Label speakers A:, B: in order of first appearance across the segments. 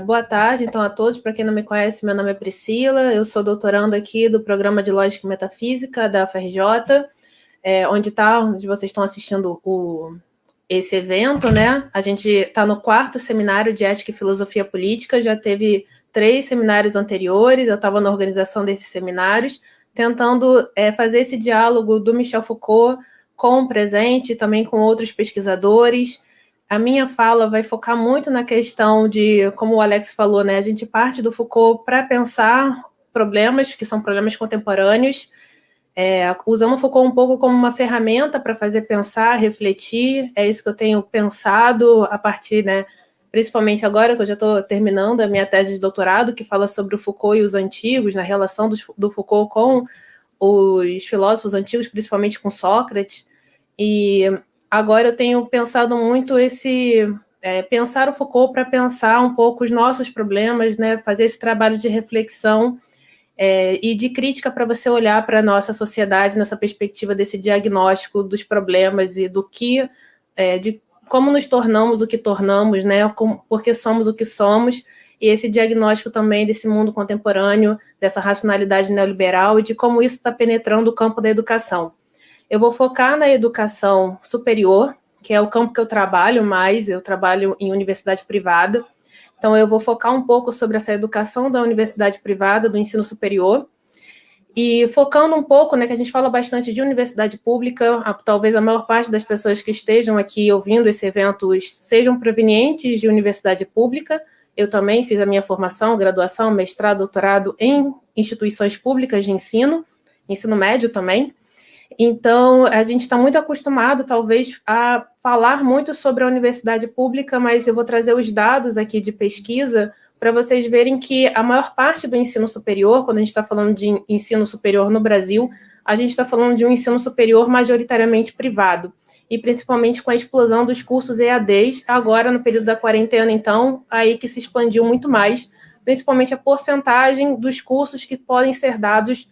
A: Boa tarde, então, a todos. Para quem não me conhece, meu nome é Priscila, eu sou doutoranda aqui do Programa de Lógica e Metafísica da UFRJ, onde vocês estão assistindo esse evento, né? A gente está no 4º seminário de Ética e Filosofia Política, já teve 3 seminários anteriores, eu estava na organização desses seminários, tentando fazer esse diálogo do Michel Foucault com o presente e também com outros pesquisadores. A minha fala vai focar muito na questão de, como o Alex falou, né, a gente parte do Foucault para pensar problemas que são problemas contemporâneos, usando o Foucault um pouco como uma ferramenta para fazer pensar, refletir. É isso que eu tenho pensado a partir, né, principalmente agora que eu já estou terminando a minha tese de doutorado, que fala sobre o Foucault e os antigos, na relação do Foucault com os filósofos antigos, principalmente com Sócrates. E agora eu tenho pensado muito pensar o Foucault para pensar um pouco os nossos problemas, né? Fazer esse trabalho de reflexão e de crítica para você olhar para a nossa sociedade nessa perspectiva desse diagnóstico dos problemas e de como nos tornamos o que tornamos, né? Porque somos o que somos, e esse diagnóstico também desse mundo contemporâneo, dessa racionalidade neoliberal e de como isso está penetrando o campo da educação. Eu vou focar na educação superior, que é o campo que eu trabalho mais, eu trabalho em universidade privada, então eu vou focar um pouco sobre essa educação da universidade privada, do ensino superior, e focando um pouco, né, que a gente fala bastante de universidade pública, talvez a maior parte das pessoas que estejam aqui ouvindo esse evento sejam provenientes de universidade pública. Eu também fiz a minha formação, graduação, mestrado, doutorado em instituições públicas de ensino médio também. Então, a gente está muito acostumado, talvez, a falar muito sobre a universidade pública, mas eu vou trazer os dados aqui de pesquisa para vocês verem que a maior parte do ensino superior, quando a gente está falando de ensino superior no Brasil, a gente está falando de um ensino superior majoritariamente privado, e principalmente com a explosão dos cursos EADs, agora no período da quarentena, então, aí que se expandiu muito mais, principalmente a porcentagem dos cursos que podem ser dados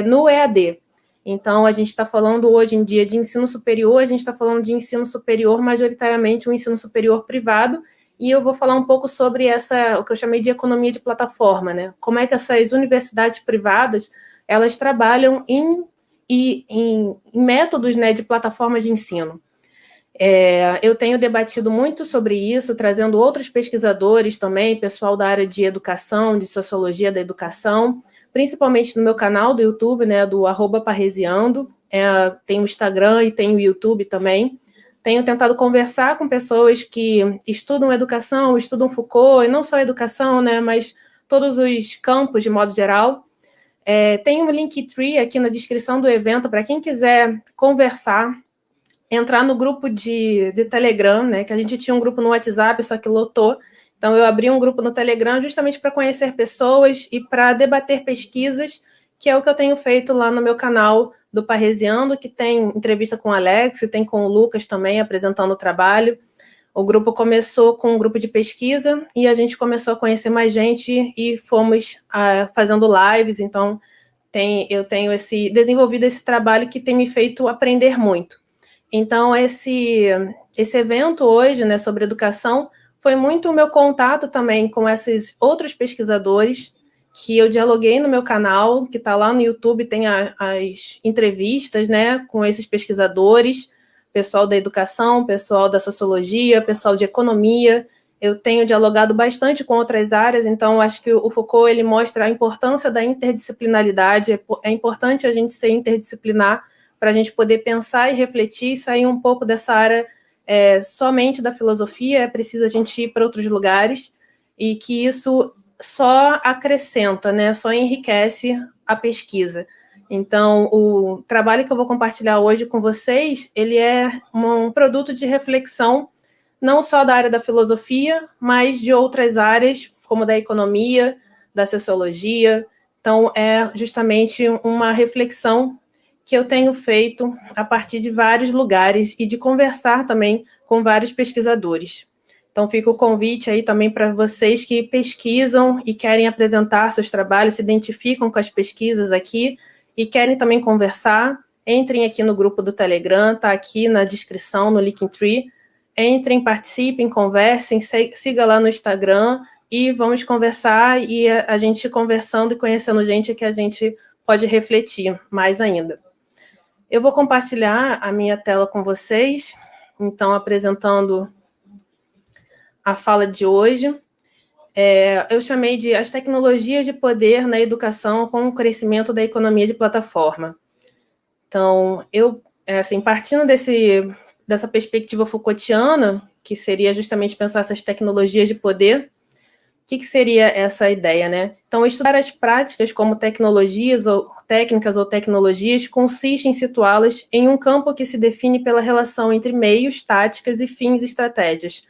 A: no EAD. Então, a gente está falando hoje em dia de ensino superior, a gente está falando de ensino superior, majoritariamente um ensino superior privado, e eu vou falar um pouco sobre o que eu chamei de economia de plataforma, né? Como é que essas universidades privadas, elas trabalham em métodos, né, de plataforma de ensino. Eu tenho debatido muito sobre isso, trazendo outros pesquisadores também, pessoal da área de educação, de sociologia da educação, principalmente no meu canal do YouTube, né, do @parresiando, tem o Instagram e tem o YouTube também. Tenho tentado conversar com pessoas que estudam educação, estudam Foucault, e não só educação, né, mas todos os campos de modo geral. Tem um Linktree aqui na descrição do evento para quem quiser conversar, entrar no grupo de Telegram, né, que a gente tinha um grupo no WhatsApp, só que lotou. Então, eu abri um grupo no Telegram justamente para conhecer pessoas e para debater pesquisas, que é o que eu tenho feito lá no meu canal do Parresiando, que tem entrevista com o Alex e tem com o Lucas também, apresentando o trabalho. O grupo começou com um grupo de pesquisa e a gente começou a conhecer mais gente e fomos fazendo lives. Então, eu tenho desenvolvido esse trabalho que tem me feito aprender muito. Então, esse evento hoje, né, sobre educação, foi muito o meu contato também com esses outros pesquisadores que eu dialoguei no meu canal, que está lá no YouTube, tem as entrevistas, né, com esses pesquisadores, pessoal da educação, pessoal da sociologia, pessoal de economia. Eu tenho dialogado bastante com outras áreas, então acho que o Foucault ele mostra a importância da interdisciplinaridade. É importante a gente ser interdisciplinar para a gente poder pensar e refletir e sair um pouco dessa área somente da filosofia. É preciso a gente ir para outros lugares, e que isso só acrescenta, né, só enriquece a pesquisa. Então, o trabalho que eu vou compartilhar hoje com vocês, ele é um produto de reflexão, não só da área da filosofia, mas de outras áreas, como da economia, da sociologia. Então, é justamente uma reflexão que eu tenho feito a partir de vários lugares e de conversar também com vários pesquisadores. Então, fica o convite aí também para vocês que pesquisam e querem apresentar seus trabalhos, se identificam com as pesquisas aqui e querem também conversar, entrem aqui no grupo do Telegram, está aqui na descrição, no Linktree. Entrem, participem, conversem, siga lá no Instagram, e vamos conversar, e a gente conversando e conhecendo gente é que a gente pode refletir mais ainda. Eu vou compartilhar a minha tela com vocês, então, apresentando a fala de hoje. Eu chamei de As Tecnologias de Poder na Educação com o Crescimento da Economia de Plataforma. Então, assim, partindo dessa perspectiva Foucaultiana, que seria justamente pensar essas tecnologias de poder, o que seria essa ideia, né? Então, estudar as práticas como tecnologias ou técnicas ou tecnologias consiste em situá-las em um campo que se define pela relação entre meios, táticas e fins e estratégias.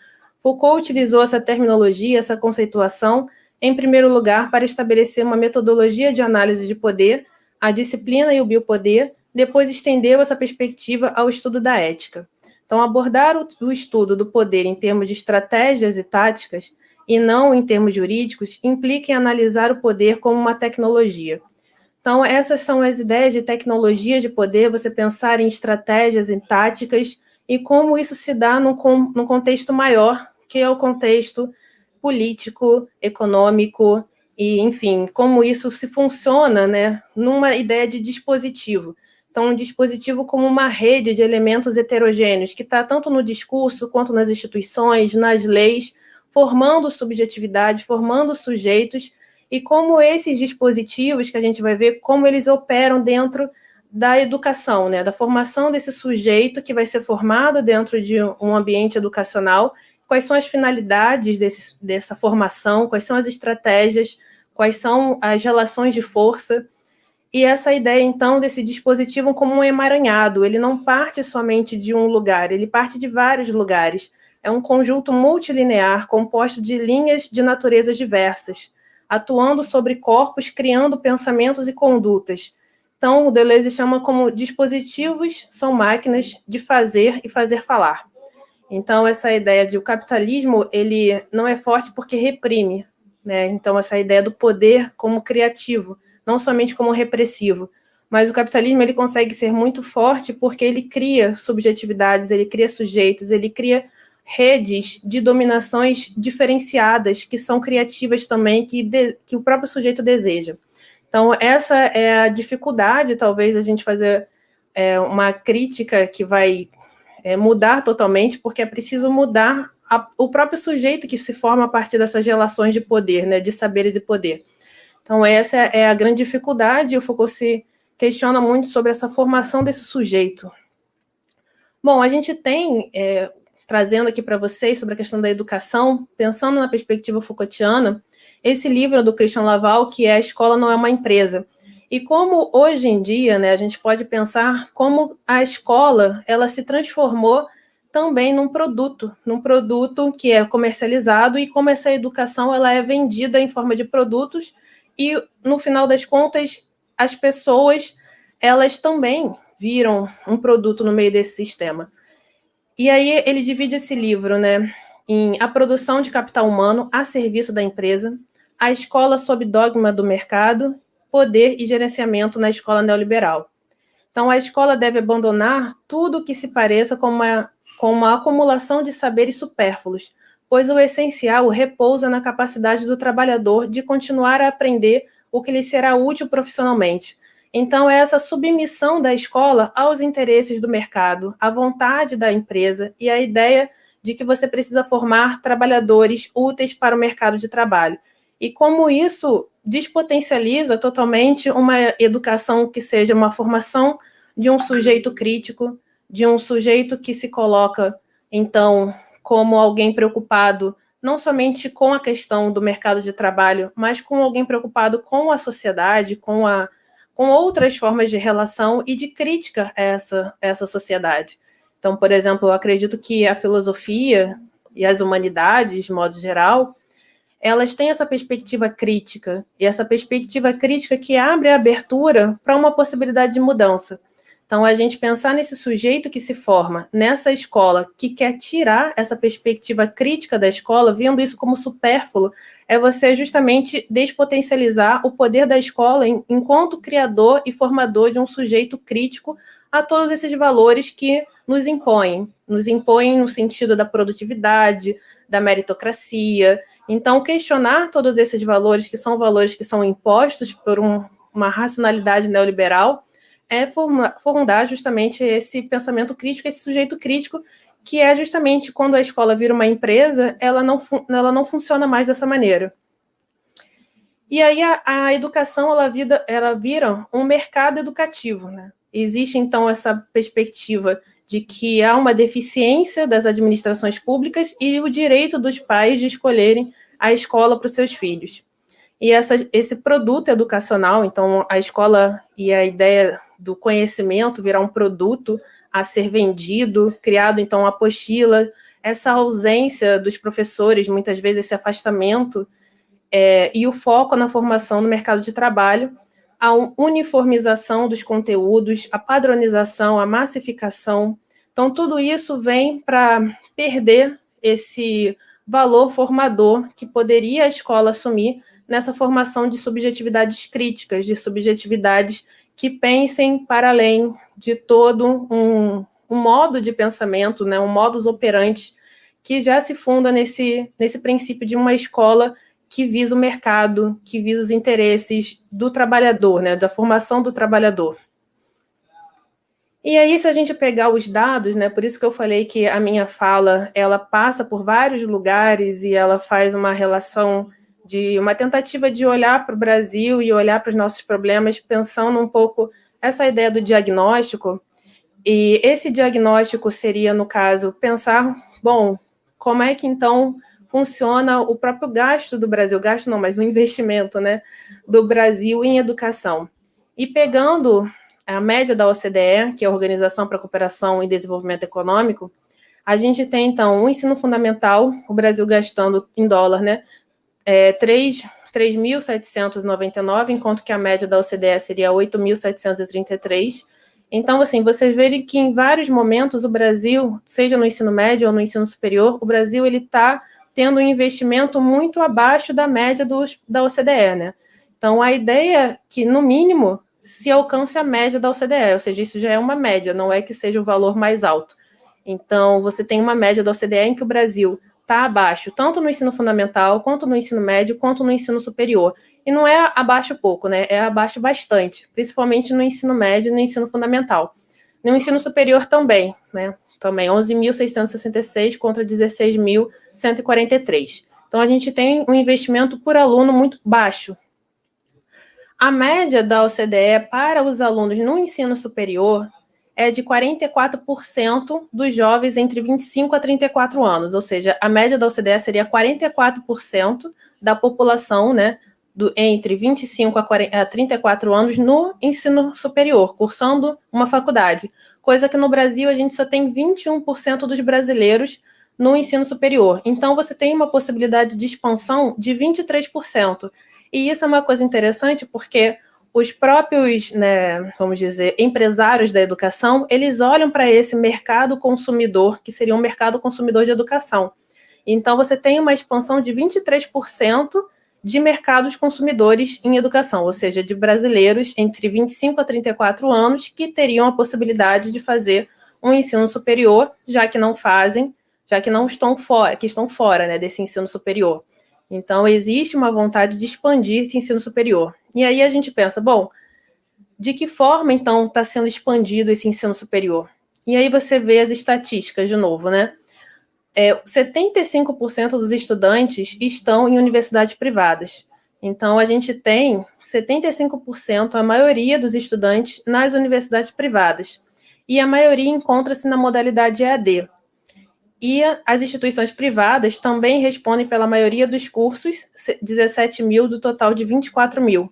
A: Foucault utilizou essa terminologia, essa conceituação, em primeiro lugar, para estabelecer uma metodologia de análise de poder, a disciplina e o biopoder, depois estendeu essa perspectiva ao estudo da ética. Então, abordar o estudo do poder em termos de estratégias e táticas, e não em termos jurídicos, implica em analisar o poder como uma tecnologia. Então, essas são as ideias de tecnologias de poder, você pensar em estratégias, em táticas, e como isso se dá num contexto maior, que é o contexto político, econômico, e, enfim, como isso se funciona, né, numa ideia de dispositivo. Então, um dispositivo como uma rede de elementos heterogêneos, que está tanto no discurso, quanto nas instituições, nas leis, formando subjetividade, formando sujeitos, e como esses dispositivos, que a gente vai ver, como eles operam dentro da educação, né, da formação desse sujeito que vai ser formado dentro de um ambiente educacional, quais são as finalidades dessa formação, quais são as estratégias, quais são as relações de força. E essa ideia, então, desse dispositivo como um emaranhado, ele não parte somente de um lugar, ele parte de vários lugares. É um conjunto multilinear composto de linhas de naturezas diversas, atuando sobre corpos, criando pensamentos e condutas. Então, o Deleuze chama como dispositivos são máquinas de fazer e fazer falar. Então, essa ideia de o capitalismo, ele não é forte porque reprime, né? Então, essa ideia do poder como criativo, não somente como repressivo, mas o capitalismo ele consegue ser muito forte porque ele cria subjetividades, ele cria sujeitos, ele cria redes de dominações diferenciadas, que são criativas também, que o próprio sujeito deseja. Então, essa é a dificuldade, talvez, a gente fazer uma crítica que vai mudar totalmente, porque é preciso mudar o próprio sujeito que se forma a partir dessas relações de poder, né, de saberes e poder. Então, essa é a grande dificuldade, e o Foucault se questiona muito sobre essa formação desse sujeito. Bom, a gente tem, trazendo aqui para vocês sobre a questão da educação, pensando na perspectiva Foucaultiana, esse livro do Christian Laval, que é A Escola Não é uma Empresa. E como hoje em dia, né, a gente pode pensar como a escola ela se transformou também num produto que é comercializado, e como essa educação ela é vendida em forma de produtos, e no final das contas as pessoas elas também viram um produto no meio desse sistema. E aí ele divide esse livro, né, em a produção de capital humano a serviço da empresa, a escola sob dogma do mercado, poder e gerenciamento na escola neoliberal. Então, a escola deve abandonar tudo que se pareça com uma acumulação de saberes supérfluos, pois o essencial repousa na capacidade do trabalhador de continuar a aprender o que lhe será útil profissionalmente. Então, é essa submissão da escola aos interesses do mercado, à vontade da empresa e à ideia de que você precisa formar trabalhadores úteis para o mercado de trabalho. E como isso despotencializa totalmente uma educação que seja uma formação de um sujeito crítico, de um sujeito que se coloca, então, como alguém preocupado não somente com a questão do mercado de trabalho, mas com alguém preocupado com a sociedade, com outras formas de relação e de crítica a essa sociedade. Então, por exemplo, eu acredito que a filosofia e as humanidades, de modo geral, elas têm essa perspectiva crítica, e essa perspectiva crítica que abre a abertura para uma possibilidade de mudança. Então, a gente pensar nesse sujeito que se forma nessa escola, que quer tirar essa perspectiva crítica da escola, vendo isso como supérfluo, é você justamente despotencializar o poder da escola enquanto criador e formador de um sujeito crítico a todos esses valores que nos impõem no sentido da produtividade, da meritocracia, Então, questionar todos esses valores que são impostos por uma racionalidade neoliberal é fundar justamente esse pensamento crítico, esse sujeito crítico, que é justamente quando a escola vira uma empresa, ela não funciona mais dessa maneira. E aí a educação ela vira um mercado educativo, né? Existe, então, essa perspectiva de que há uma deficiência das administrações públicas e o direito dos pais de escolherem a escola para os seus filhos. E esse produto educacional, então, a escola e a ideia do conhecimento virar um produto a ser vendido, criado, então, uma apostila, essa ausência dos professores, muitas vezes esse afastamento, e o foco na formação no mercado de trabalho, a uniformização dos conteúdos, a padronização, a massificação. Então, tudo isso vem para perder esse valor formador que poderia a escola assumir nessa formação de subjetividades críticas, de subjetividades que pensem para além de todo um modo de pensamento, né, um modus operandi que já se funda nesse princípio de uma escola que visa o mercado, que visa os interesses do trabalhador, né, da formação do trabalhador. E aí, se a gente pegar os dados, né, por isso que eu falei que a minha fala, ela passa por vários lugares e ela faz uma relação de uma tentativa de olhar para o Brasil e olhar para os nossos problemas, pensando um pouco essa ideia do diagnóstico. E esse diagnóstico seria, no caso, pensar, bom, como é que, então, funciona o próprio gasto do Brasil, gasto não, mas o investimento, né, do Brasil em educação. E pegando a média da OCDE, que é a Organização para a Cooperação e Desenvolvimento Econômico, a gente tem, então, o ensino fundamental, o Brasil gastando em dólar, né, 3.799, enquanto que a média da OCDE seria 8.733. Então, assim, vocês verem que em vários momentos o Brasil, seja no ensino médio ou no ensino superior, o Brasil ele está tendo um investimento muito abaixo da média da OCDE, né? Então, a ideia é que, no mínimo, se alcance a média da OCDE, ou seja, isso já é uma média, não é que seja o valor mais alto. Então, você tem uma média da OCDE em que o Brasil está abaixo, tanto no ensino fundamental, quanto no ensino médio, quanto no ensino superior. E não é abaixo pouco, né? É abaixo bastante, principalmente no ensino médio e no ensino fundamental. No ensino superior também, né? Também 11.666 contra 16.143. Então, a gente tem um investimento por aluno muito baixo. A média da OCDE para os alunos no ensino superior é de 44% dos jovens entre 25 a 34 anos, ou seja, a média da OCDE seria 44% da população, né, entre 25 a 34 anos no ensino superior, cursando uma faculdade, coisa que no Brasil a gente só tem 21% dos brasileiros no ensino superior. Então, você tem uma possibilidade de expansão de 23%. E isso é uma coisa interessante porque os próprios, né, vamos dizer, empresários da educação, eles olham para esse mercado consumidor, que seria um mercado consumidor de educação. Então, você tem uma expansão de 23% de mercados consumidores em educação, ou seja, de brasileiros entre 25 a 34 anos que teriam a possibilidade de fazer um ensino superior, já que não fazem, já que não estão fora, que estão fora, né, desse ensino superior. Então, existe uma vontade de expandir esse ensino superior. E aí a gente pensa, bom, de que forma, então, está sendo expandido esse ensino superior? E aí você vê as estatísticas de novo, né? 75% dos estudantes estão em universidades privadas. Então, a gente tem 75%, a maioria dos estudantes, nas universidades privadas. E a maioria encontra-se na modalidade EAD. E as instituições privadas também respondem pela maioria dos cursos, 17 mil do total de 24 mil.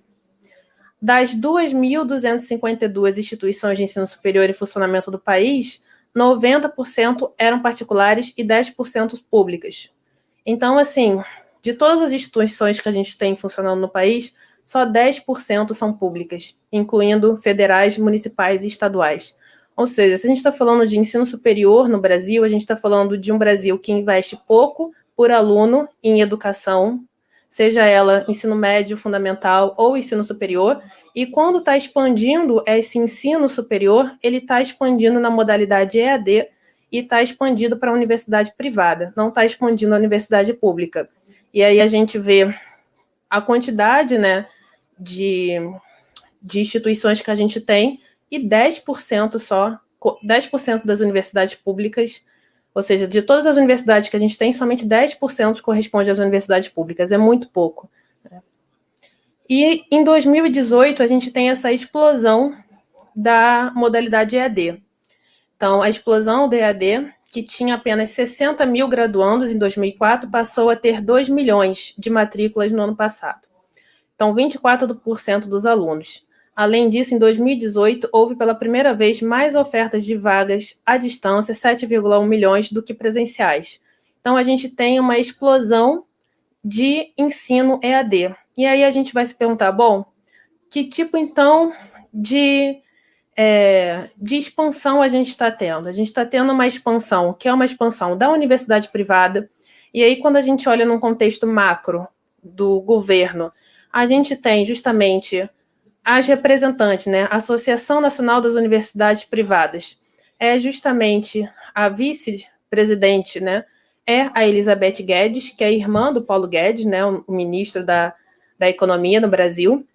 A: Das 2.252 instituições de ensino superior em funcionamento do país, 90% eram particulares e 10% públicas. Então, assim, de todas as instituições que a gente tem funcionando no país, só 10% são públicas, incluindo federais, municipais e estaduais. Ou seja, se a gente está falando de ensino superior no Brasil, a gente está falando de um Brasil que investe pouco por aluno em educação, seja ela ensino médio, fundamental ou ensino superior, e quando está expandindo esse ensino superior, ele está expandindo na modalidade EAD e está expandindo para a universidade privada, não está expandindo a universidade pública. E aí a gente vê a quantidade, né, de instituições que a gente tem, e 10% só, 10% das universidades públicas, ou seja, de todas as universidades que a gente tem, somente 10% corresponde às universidades públicas, é muito pouco. E em 2018, a gente tem essa explosão da modalidade EAD. Então, a explosão do EAD, que tinha apenas 60 mil graduandos em 2004, passou a ter 2 milhões de matrículas no ano passado. Então, 24% dos alunos. Além disso, em 2018, houve pela primeira vez mais ofertas de vagas à distância, 7,1 milhões, do que presenciais. Então, a gente tem uma explosão de ensino EAD. E aí a gente vai se perguntar, bom, que tipo, então, de expansão a gente está tendo? A gente está tendo uma expansão, que é uma expansão da universidade privada, e aí quando a gente olha num contexto macro do governo, a gente tem justamente as representantes, né? A Associação Nacional das Universidades Privadas é justamente a vice-presidente, né? É a Elizabeth Guedes, que é irmã do Paulo Guedes, né? O ministro da Economia no Brasil.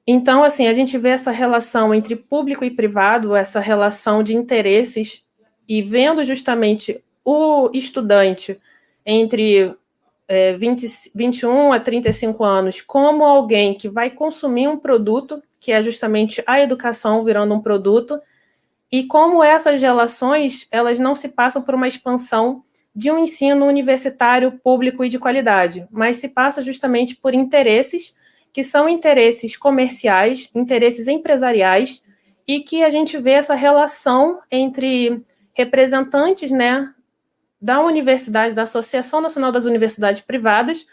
A: Então, assim, a gente vê essa relação entre público e privado, essa relação de interesses, e vendo justamente o estudante entre 21 a 35 anos como alguém que vai consumir um produto, que é justamente a educação virando um produto, e como essas relações, elas não se passam por uma expansão de um ensino universitário público e de qualidade, mas se passa justamente por interesses que são interesses comerciais, interesses empresariais, e que a gente vê essa relação entre representantes, né, da universidade, da Associação Nacional das Universidades Privadas,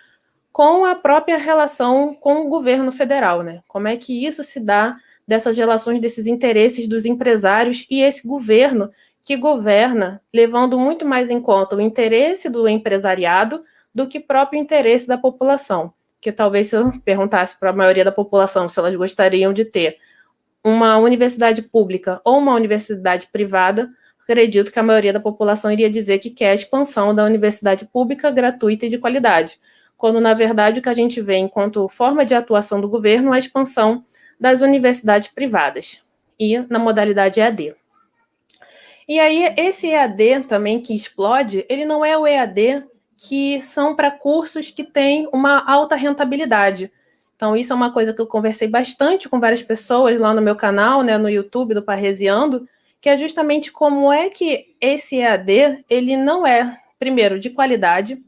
A: com a própria relação com o governo federal, né? Como é que isso se dá, dessas relações, desses interesses dos empresários e esse governo que governa levando muito mais em conta o interesse do empresariado do que o próprio interesse da população. Que talvez se eu perguntasse para a maioria da população se elas gostariam de ter uma universidade pública ou uma universidade privada, acredito que a maioria da população iria dizer que quer a expansão da universidade pública, gratuita e de qualidade, quando, na verdade, o que a gente vê enquanto forma de atuação do governo é a expansão das universidades privadas, e na modalidade EAD. E aí, esse EAD também que explode, ele não é o EAD que são para cursos que têm uma alta rentabilidade. Então, isso é uma coisa que eu conversei bastante com várias pessoas lá no meu canal, né, no YouTube do Parresiando, que é justamente como é que esse EAD, ele não é, primeiro, de qualidade,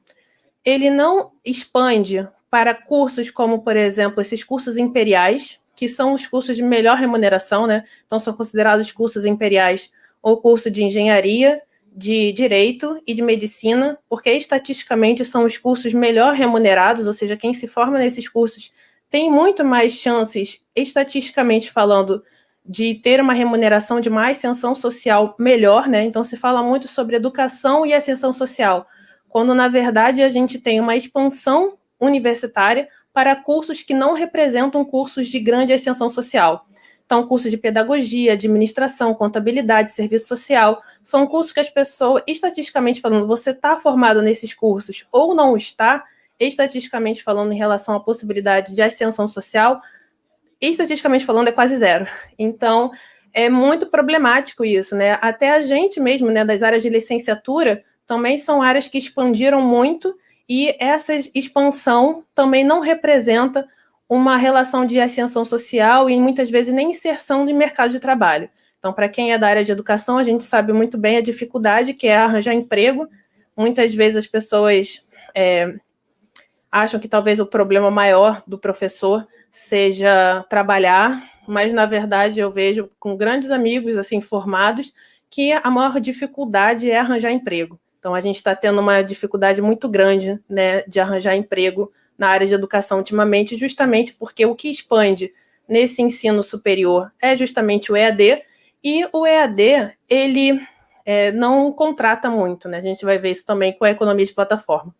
A: ele não expande para cursos como, por exemplo, esses cursos imperiais, que são os cursos de melhor remuneração, né? Então, são considerados cursos imperiais ou curso de engenharia, de direito e de medicina, porque estatisticamente são os cursos melhor remunerados, ou seja, quem se forma nesses cursos tem muito mais chances, estatisticamente falando, de ter uma remuneração de mais ascensão social melhor, né? Então, se fala muito sobre educação e ascensão social, quando, na verdade, a gente tem uma expansão universitária para cursos que não representam cursos de grande ascensão social. Então, cursos de pedagogia, administração, contabilidade, serviço social, são cursos que as pessoas, estatisticamente falando, você está formado nesses cursos ou não está, estatisticamente falando, em relação à possibilidade de ascensão social, estatisticamente falando, é quase zero. Então, é muito problemático isso, né? Até a gente mesmo, né, das áreas de licenciatura, também são áreas que expandiram muito, e essa expansão também não representa uma relação de ascensão social e muitas vezes nem inserção de mercado de trabalho. Então, para quem é da área de educação, a gente sabe muito bem a dificuldade que é arranjar emprego. Muitas vezes as pessoas acham que talvez o problema maior do professor seja trabalhar, mas na verdade eu vejo com grandes amigos assim formados que a maior dificuldade é arranjar emprego. Então, a gente está tendo uma dificuldade muito grande, né, de arranjar emprego na área de educação ultimamente, justamente porque o que expande nesse ensino superior é justamente o EAD, e o EAD, ele não contrata muito, né? A gente vai ver isso também com a economia de plataforma.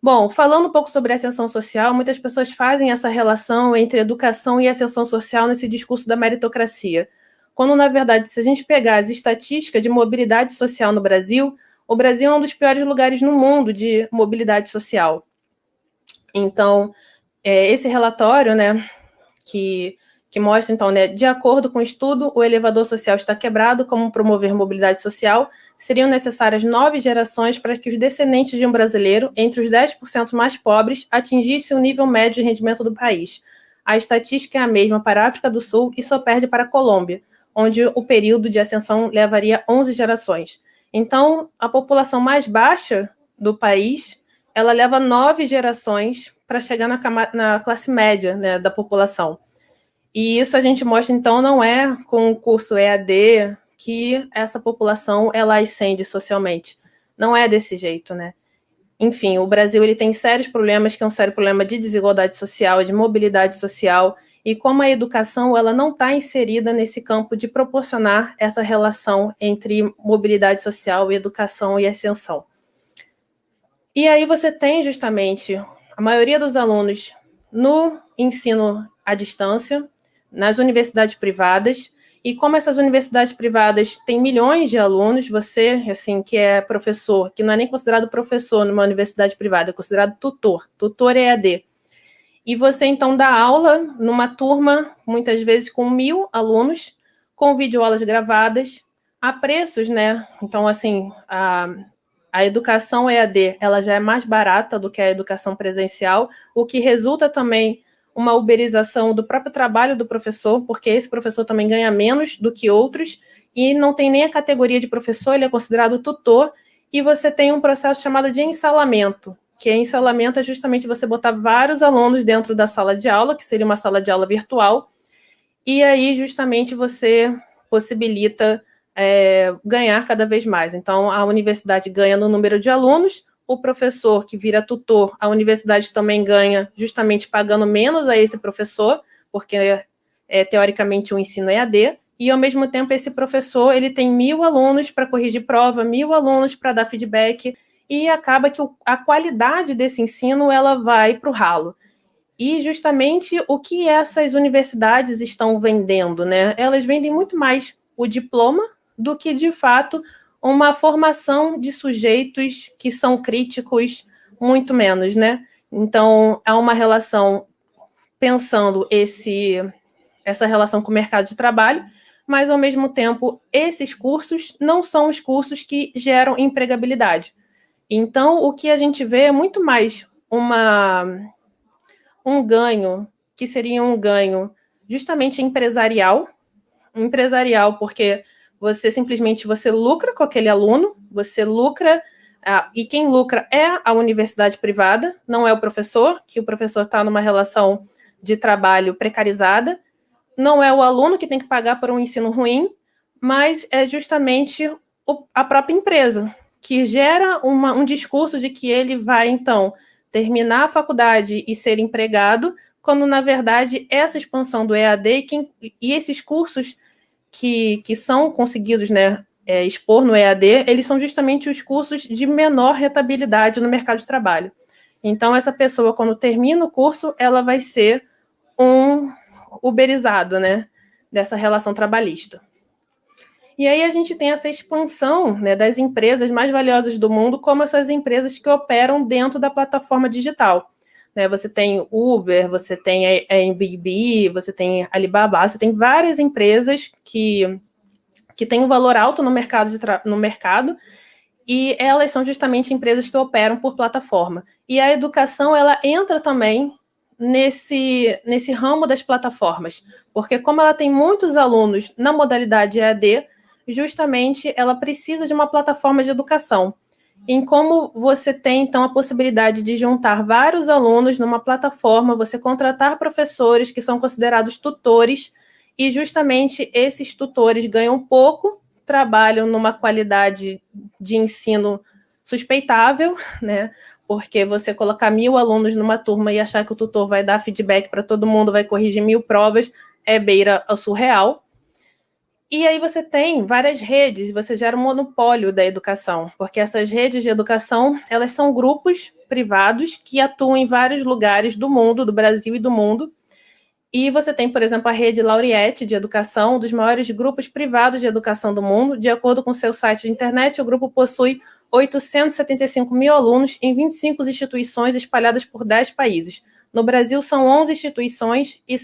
A: Bom, falando um pouco sobre ascensão social, muitas pessoas fazem essa relação entre educação e ascensão social nesse discurso da meritocracia, quando, na verdade, se a gente pegar as estatísticas de mobilidade social no Brasil, o Brasil é um dos piores lugares no mundo de mobilidade social. Então, esse relatório, né, que mostra, então, né, de acordo com o estudo, o elevador social está quebrado, como promover mobilidade social, seriam necessárias 9 gerações para que os descendentes de um brasileiro, entre os 10% mais pobres, atingissem o nível médio de rendimento do país. A estatística é a mesma para a África do Sul e só perde para a Colômbia, onde o período de ascensão levaria 11 gerações. Então, a população mais baixa do país, ela leva 9 gerações para chegar na classe média, né, da população. E isso a gente mostra, então, não é com o curso EAD que essa população ela ascende socialmente. Não é desse jeito, né? Enfim, o Brasil ele tem sérios problemas, que é um sério problema de desigualdade social, de mobilidade social, e como a educação ela não está inserida nesse campo de proporcionar essa relação entre mobilidade social e educação e ascensão. E aí você tem justamente a maioria dos alunos no ensino à distância, nas universidades privadas, e como essas universidades privadas têm milhões de alunos, você, assim, que é professor, que não é nem considerado professor numa universidade privada, é considerado tutor EAD, e você, então, dá aula numa turma, muitas vezes com 1.000 alunos, com videoaulas gravadas, a preços, né? Então, assim, a educação EAD ela já é mais barata do que a educação presencial, o que resulta também uma uberização do próprio trabalho do professor, porque esse professor também ganha menos do que outros, e não tem nem a categoria de professor, ele é considerado tutor, e você tem um processo chamado de ensalamento, que ensalamento é justamente você botar vários alunos dentro da sala de aula, que seria uma sala de aula virtual, e aí justamente você possibilita ganhar cada vez mais. Então, a universidade ganha no número de alunos, o professor que vira tutor, a universidade também ganha justamente pagando menos a esse professor, porque teoricamente o ensino é EAD, e ao mesmo tempo esse professor ele tem 1.000 alunos para corrigir prova, 1.000 alunos para dar feedback, e acaba que a qualidade desse ensino ela vai para o ralo. E justamente o que essas universidades estão vendendo, né? Elas vendem muito mais o diploma do que, de fato, uma formação de sujeitos que são críticos, muito menos, né? Então, há uma relação pensando essa relação com o mercado de trabalho, mas, ao mesmo tempo, esses cursos não são os cursos que geram empregabilidade. Então, o que a gente vê é muito mais um ganho, que seria um ganho justamente empresarial, porque você simplesmente você lucra com aquele aluno, você lucra, e quem lucra é a universidade privada, não é o professor, que o professor está numa relação de trabalho precarizada, não é o aluno que tem que pagar por um ensino ruim, mas é justamente a própria empresa, que gera um discurso de que ele vai, então, terminar a faculdade e ser empregado, quando, na verdade, essa expansão do EAD e esses cursos que são conseguidos, né, expor no EAD, eles são justamente os cursos de menor rentabilidade no mercado de trabalho. Então, essa pessoa, quando termina o curso, ela vai ser um uberizado, né, dessa relação trabalhista. E aí a gente tem essa expansão, né, das empresas mais valiosas do mundo, como essas empresas que operam dentro da plataforma digital. Né, você tem Uber, você tem a Airbnb, você tem Alibaba, você tem várias empresas que têm um valor alto no mercado, e elas são justamente empresas que operam por plataforma. E a educação, ela entra também nesse ramo das plataformas, porque como ela tem muitos alunos na modalidade EAD, justamente ela precisa de uma plataforma de educação. Em como você tem, então, a possibilidade de juntar vários alunos numa plataforma, você contratar professores que são considerados tutores, e justamente esses tutores ganham pouco, trabalham numa qualidade de ensino suspeitável, né? Porque você colocar 1.000 alunos numa turma e achar que o tutor vai dar feedback para todo mundo, vai corrigir 1.000 provas, beira ao surreal. E aí você tem várias redes, você gera um monopólio da educação, porque essas redes de educação, elas são grupos privados que atuam em vários lugares do mundo, do Brasil e do mundo, E você tem, por exemplo, a rede Laureate de educação, um dos maiores grupos privados de educação do mundo. De acordo com seu site de internet, o grupo possui 875 mil alunos em 25 instituições espalhadas por 10 países. No Brasil, são 11 instituições em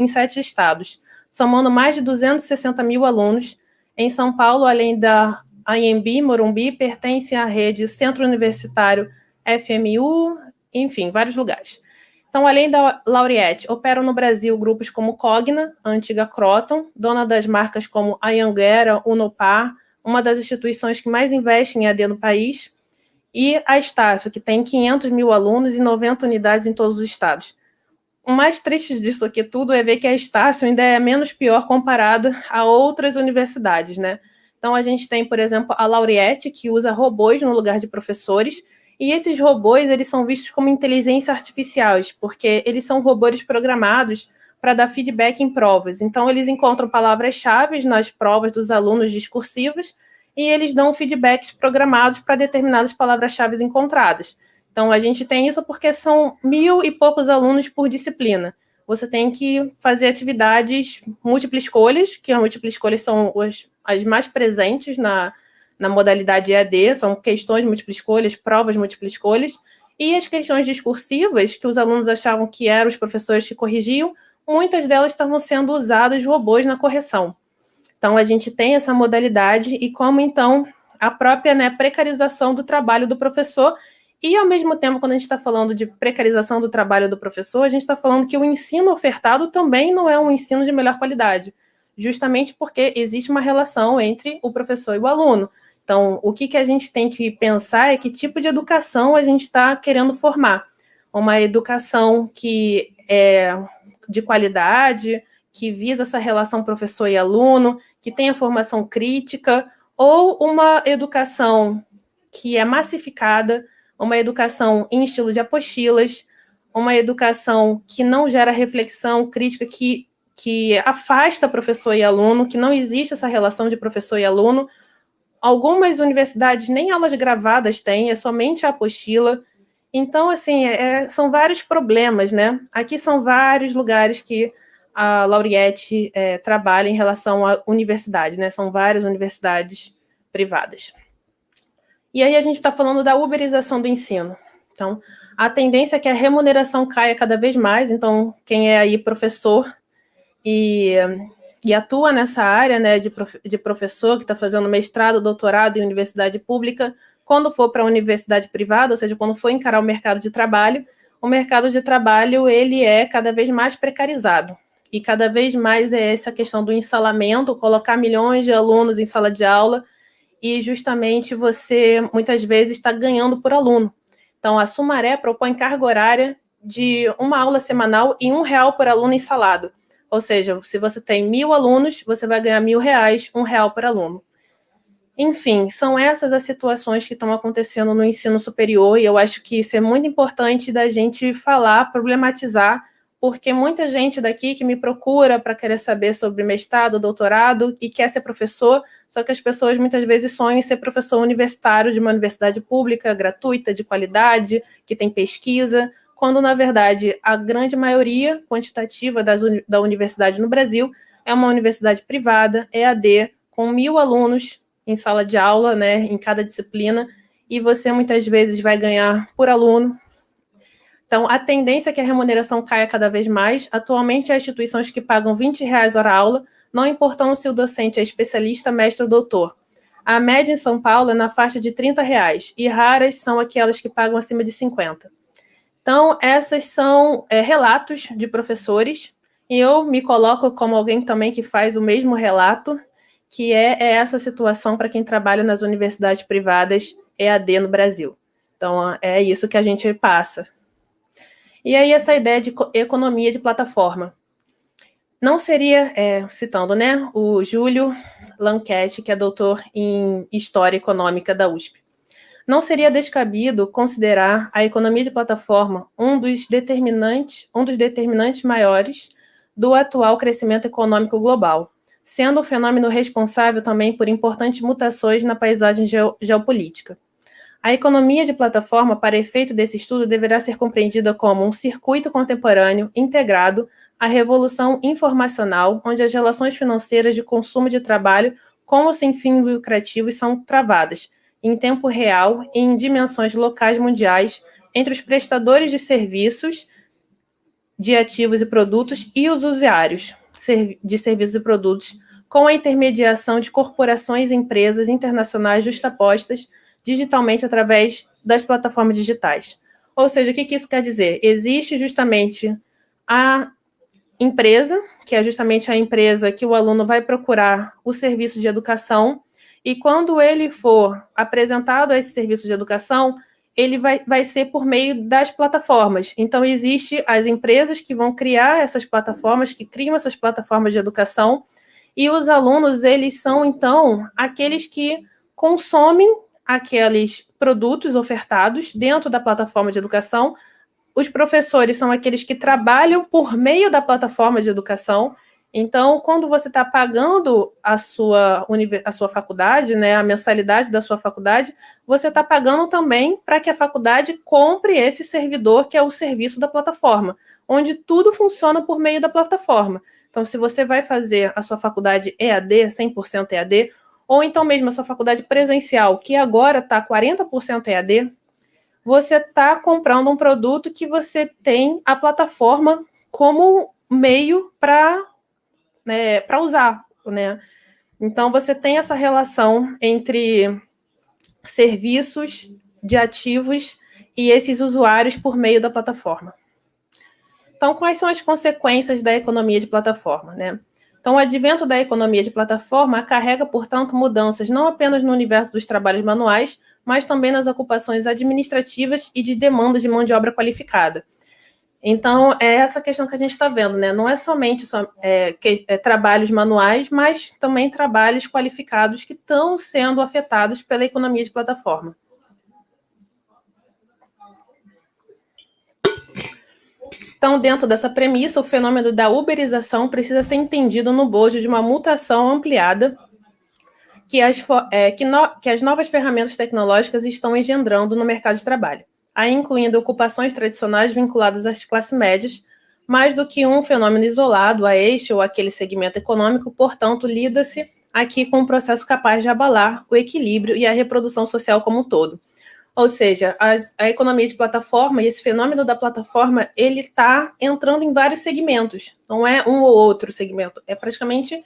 A: 7 estados, somando mais de 260 mil alunos. Em São Paulo, além da AMB, Morumbi, pertence à rede Centro Universitário FMU, enfim, vários lugares. Então, além da Laureate, operam no Brasil grupos como Cogna, a antiga Croton, dona das marcas como Anhanguera, Unopar, uma das instituições que mais investem em EAD no país, e a Estácio, que tem 500 mil alunos e 90 unidades em todos os estados. O mais triste disso aqui tudo é ver que a Estácio ainda é menos pior comparada a outras universidades, né? Então, a gente tem, por exemplo, a Laureate, que usa robôs no lugar de professores, e esses robôs, eles são vistos como inteligência artificiais, porque eles são robôs programados para dar feedback em provas. Então, eles encontram palavras-chave nas provas dos alunos discursivos e eles dão feedbacks programados para determinadas palavras-chave encontradas. Então, a gente tem isso porque são 1.000 e poucos alunos por disciplina. Você tem que fazer atividades múltipla escolhas, que as múltiplas escolhas são as mais presentes na modalidade EAD, são questões múltiplas escolhas, provas múltiplas escolhas, e as questões discursivas, que os alunos achavam que eram os professores que corrigiam, muitas delas estavam sendo usadas robôs na correção. Então, a gente tem essa modalidade e como, então, a própria precarização do trabalho do professor e, ao mesmo tempo, quando a gente está falando de precarização do trabalho do professor, a gente está falando que o ensino ofertado também não é um ensino de melhor qualidade, justamente porque existe uma relação entre o professor e o aluno. Então, o que a gente tem que pensar é que tipo de educação a gente está querendo formar. Uma educação que é de qualidade, que visa essa relação professor e aluno, que tenha formação crítica, ou uma educação que é massificada, uma educação em estilo de apostilas, uma educação que não gera reflexão crítica, que afasta professor e aluno, que não existe essa relação de professor e aluno. Algumas universidades nem aulas gravadas têm, é somente a apostila. Então, assim, são vários problemas, né? Aqui são vários lugares que a Laureate trabalha em relação à universidade, né? São várias universidades privadas. E aí a gente está falando da uberização do ensino. Então, a tendência é que a remuneração caia cada vez mais. Então, quem é aí professor e atua nessa área, né, de professor que está fazendo mestrado, doutorado em universidade pública, quando for para a universidade privada, ou seja, quando for encarar o mercado de trabalho ele é cada vez mais precarizado. E cada vez mais é essa questão do ensalamento, colocar milhões de alunos em sala de aula, e justamente você, muitas vezes, está ganhando por aluno. Então, a Sumaré propõe carga horária de uma aula semanal e R$1 por aluno ensalado. Ou seja, se você tem 1.000 alunos, você vai ganhar R$1.000, R$1 por aluno. Enfim, são essas as situações que estão acontecendo no ensino superior, e eu acho que isso é muito importante da gente falar, problematizar, porque muita gente daqui que me procura para querer saber sobre mestrado, doutorado e quer ser professor, só que as pessoas muitas vezes sonham em ser professor universitário de uma universidade pública, gratuita, de qualidade, que tem pesquisa, quando, na verdade, a grande maioria quantitativa da universidade no Brasil é uma universidade privada, EAD, com 1.000 alunos em sala de aula, né, em cada disciplina, e você muitas vezes vai ganhar por aluno. Então, a tendência é que a remuneração caia cada vez mais. Atualmente, há instituições que pagam R$20 hora aula, não importando se o docente é especialista, mestre ou doutor. A média em São Paulo é na faixa de R$30, e raras são aquelas que pagam acima de 50. Então, essas são relatos de professores, e eu me coloco como alguém também que faz o mesmo relato, que é essa situação para quem trabalha nas universidades privadas EAD no Brasil. Então, é isso que a gente passa. E aí, essa ideia de economia de plataforma. Não seria, citando, né, o Júlio Lancetti, que é doutor em História Econômica da USP, não seria descabido considerar a economia de plataforma um dos determinantes maiores do atual crescimento econômico global, sendo o fenômeno responsável também por importantes mutações na paisagem geopolítica. A economia de plataforma, para efeito desse estudo, deverá ser compreendida como um circuito contemporâneo integrado à revolução informacional, onde as relações financeiras de consumo de trabalho com ou sem fins lucrativos são travadas, em tempo real e em dimensões locais mundiais, entre os prestadores de serviços, de ativos e produtos e os usuários de serviços e produtos, com a intermediação de corporações e empresas internacionais justapostas digitalmente através das plataformas digitais. Ou seja, o que isso quer dizer? Existe justamente a empresa, que é justamente a empresa que o aluno vai procurar o serviço de educação, e quando ele for apresentado a esse serviço de educação, ele vai ser por meio das plataformas. Então, existem as empresas que vão criar essas plataformas, que criam essas plataformas de educação, e os alunos, eles são, então, aqueles que consomem aqueles produtos ofertados dentro da plataforma de educação. Os professores são aqueles que trabalham por meio da plataforma de educação. Então, quando você está pagando a sua faculdade, né, a mensalidade da sua faculdade, você está pagando também para que a faculdade compre esse servidor, que é o serviço da plataforma, onde tudo funciona por meio da plataforma. Então, se você vai fazer a sua faculdade EAD, 100% EAD, ou então mesmo a sua faculdade presencial, que agora está 40% EAD, você está comprando um produto que você tem a plataforma como meio para usar, né? Então, você tem essa relação entre serviços de ativos e esses usuários por meio da plataforma. Então, quais são as consequências da economia de plataforma, né? Então, o advento da economia de plataforma acarrega, portanto, mudanças não apenas no universo dos trabalhos manuais, mas também nas ocupações administrativas e de demanda de mão de obra qualificada. Então, é essa questão que a gente está vendo, né? Não é somente trabalhos manuais, mas também trabalhos qualificados que estão sendo afetados pela economia de plataforma. Então, dentro dessa premissa, o fenômeno da uberização precisa ser entendido no bojo de uma mutação ampliada que as novas ferramentas tecnológicas estão engendrando no mercado de trabalho, aí incluindo ocupações tradicionais vinculadas às classes médias, mais do que um fenômeno isolado a este ou aquele segmento econômico. Portanto, lida-se aqui com um processo capaz de abalar o equilíbrio e a reprodução social como um todo. Ou seja, a economia de plataforma e esse fenômeno da plataforma, ele está entrando em vários segmentos. Não é um ou outro segmento, é praticamente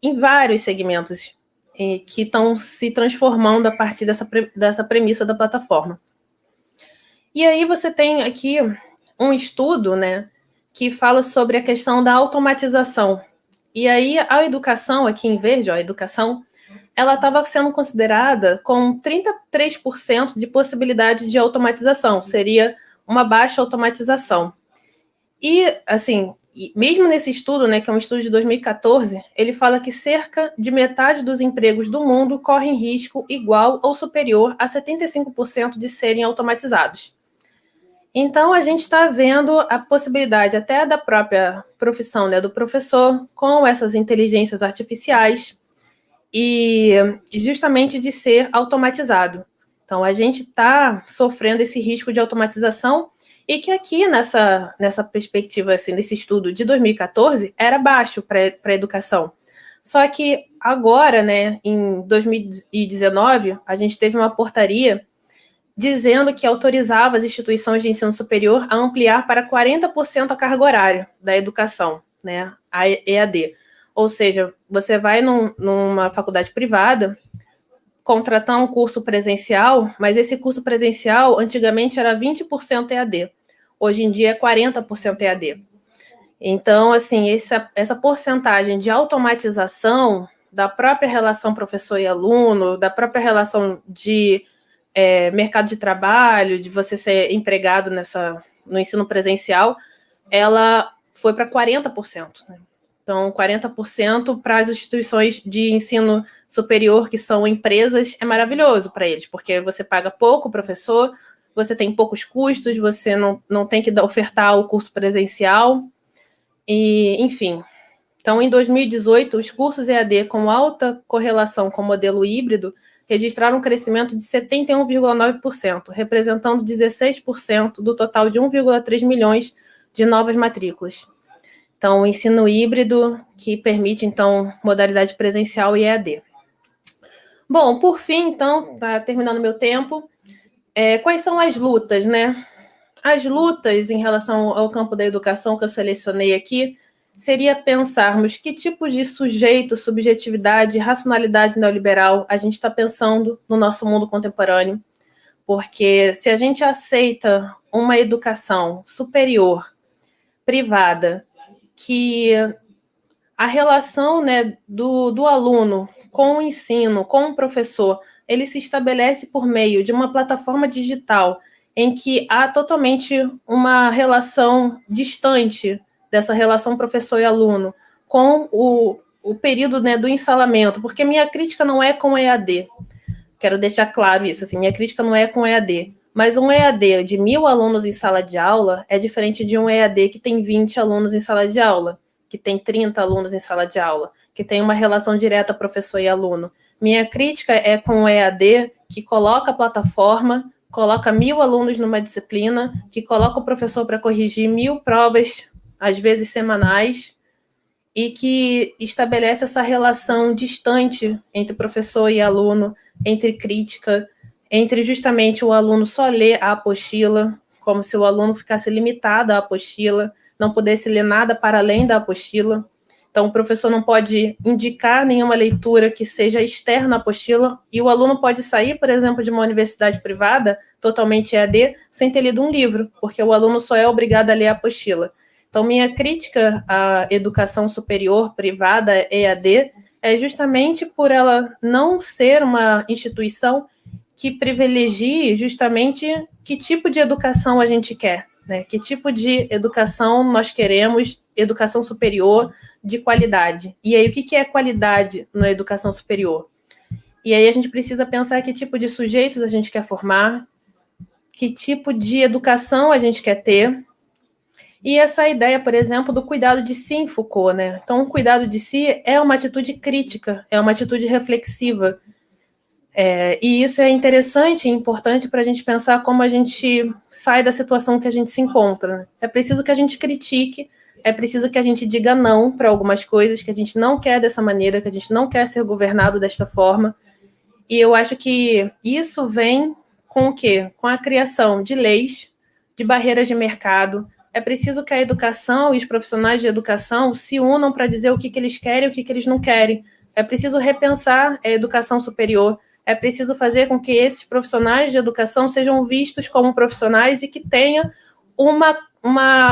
A: em vários segmentos que estão se transformando a partir dessa premissa da plataforma. E aí você tem aqui um estudo, né, que fala sobre a questão da automatização. E aí a educação, aqui em verde, a educação, ela estava sendo considerada com 33% de possibilidade de automatização, seria uma baixa automatização. E, assim, mesmo nesse estudo, né, que é um estudo de 2014, ele fala que cerca de metade dos empregos do mundo correm risco igual ou superior a 75% de serem automatizados. Então, a gente está vendo a possibilidade até da própria profissão, né, do professor, com essas inteligências artificiais, e justamente de ser automatizado. Então, a gente está sofrendo esse risco de automatização, e que aqui, nessa perspectiva, assim, desse estudo de 2014, era baixo para a educação. Só que agora, né, em 2019, a gente teve uma portaria dizendo que autorizava as instituições de ensino superior a ampliar para 40% a carga horária da educação, né, a EAD. Ou seja, você vai numa faculdade privada contratar um curso presencial, mas esse curso presencial antigamente era 20% EAD. Hoje em dia é 40% EAD. Então, assim, essa porcentagem de automatização da própria relação professor e aluno, da própria relação de mercado de trabalho, de você ser empregado no ensino presencial, ela foi para 40%, né? Então, 40% para as instituições de ensino superior, que são empresas, é maravilhoso para eles, porque você paga pouco professor, você tem poucos custos, você não tem que ofertar o curso presencial, e, enfim. Então, em 2018, os cursos EAD com alta correlação com o modelo híbrido registraram um crescimento de 71,9%, representando 16% do total de 1,3 milhões de novas matrículas. Então, o ensino híbrido, que permite, então, modalidade presencial e EAD. Bom, por fim, então, está terminando meu tempo. Quais são as lutas, né? As lutas em relação ao campo da educação que eu selecionei aqui seria pensarmos que tipo de sujeito, subjetividade, racionalidade neoliberal a gente está pensando no nosso mundo contemporâneo. Porque se a gente aceita uma educação superior, privada, que a relação, né, do aluno com o ensino, com o professor, ele se estabelece por meio de uma plataforma digital em que há totalmente uma relação distante dessa relação professor e aluno com o período, né, do ensalamento, porque minha crítica não é com EAD, quero deixar claro isso, assim, minha crítica não é com EAD, mas um EAD de 1.000 alunos em sala de aula é diferente de um EAD que tem 20 alunos em sala de aula, que tem 30 alunos em sala de aula, que tem uma relação direta professor e aluno. Minha crítica é com o EAD que coloca a plataforma, coloca 1.000 alunos numa disciplina, que coloca o professor para corrigir 1.000 provas, às vezes semanais, e que estabelece essa relação distante entre professor e aluno, entre crítica, entre justamente o aluno só ler a apostila, como se o aluno ficasse limitado à apostila, não pudesse ler nada para além da apostila. Então, o professor não pode indicar nenhuma leitura que seja externa à apostila, e o aluno pode sair, por exemplo, de uma universidade privada, totalmente EAD, sem ter lido um livro, porque o aluno só é obrigado a ler a apostila. Então, minha crítica à educação superior privada, EAD, é justamente por ela não ser uma instituição que privilegie justamente que tipo de educação a gente quer, né? Que tipo de educação nós queremos, educação superior de qualidade. E aí, o que é qualidade na educação superior? E aí a gente precisa pensar que tipo de sujeitos a gente quer formar, que tipo de educação a gente quer ter. E essa ideia, por exemplo, do cuidado de si em Foucault, né? Então, o cuidado de si é uma atitude crítica, é uma atitude reflexiva. E isso é interessante e importante para a gente pensar como a gente sai da situação que a gente se encontra, né? É preciso que a gente critique, é preciso que a gente diga não para algumas coisas, que a gente não quer dessa maneira, que a gente não quer ser governado desta forma. E eu acho que isso vem com o quê? Com a criação de leis, de barreiras de mercado. É preciso que a educação e os profissionais de educação se unam para dizer o que eles querem e o que eles não querem. É preciso repensar a educação superior. É preciso fazer com que esses profissionais de educação sejam vistos como profissionais e que tenham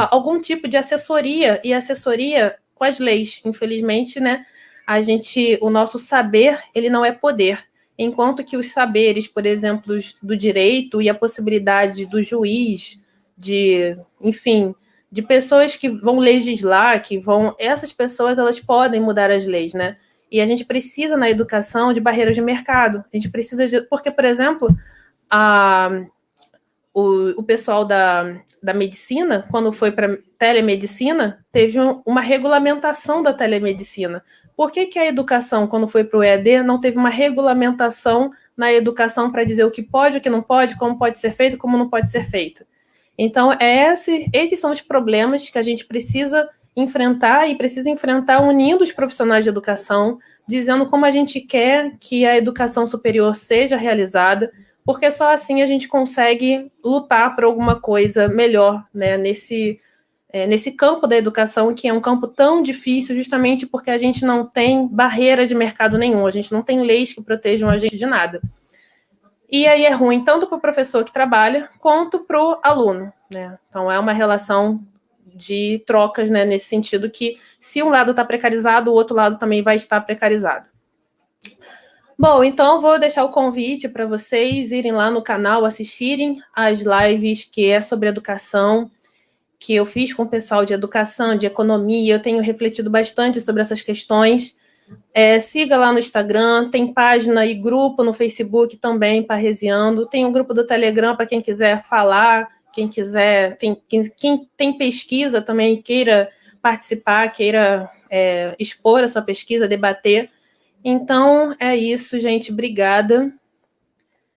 A: algum tipo de assessoria, e assessoria com as leis. Infelizmente, né, o nosso saber, ele não é poder. Enquanto que os saberes, por exemplo, do direito e a possibilidade do juiz, enfim, de pessoas que vão legislar, essas pessoas, elas podem mudar as leis, né? E a gente precisa, na educação, de barreiras de mercado. A gente precisa porque, por exemplo, o pessoal da medicina, quando foi para telemedicina, teve uma regulamentação da telemedicina. Por que a educação, quando foi para o EAD, não teve uma regulamentação na educação para dizer o que pode, o que não pode, como pode ser feito, como não pode ser feito? Então, esses são os problemas que a gente precisa enfrentar e precisa enfrentar unindo os profissionais de educação, dizendo como a gente quer que a educação superior seja realizada, porque só assim a gente consegue lutar por alguma coisa melhor, né, nesse campo da educação, que é um campo tão difícil, justamente porque a gente não tem barreira de mercado nenhum, a gente não tem leis que protejam a gente de nada. E aí é ruim tanto para o professor que trabalha, quanto para o aluno, né? Então, é uma relação de trocas, né, nesse sentido que, se um lado está precarizado, o outro lado também vai estar precarizado. Bom, então vou deixar o convite para vocês irem lá no canal, assistirem as lives que é sobre educação, que eu fiz com o pessoal de educação, de economia. Eu tenho refletido bastante sobre essas questões. Siga lá no Instagram, tem página e grupo no Facebook também, Parresiando. Tem um grupo do Telegram para quem quiser falar, quem quiser, quem tem pesquisa também, queira participar, queira expor a sua pesquisa, debater. Então, é isso, gente. Obrigada.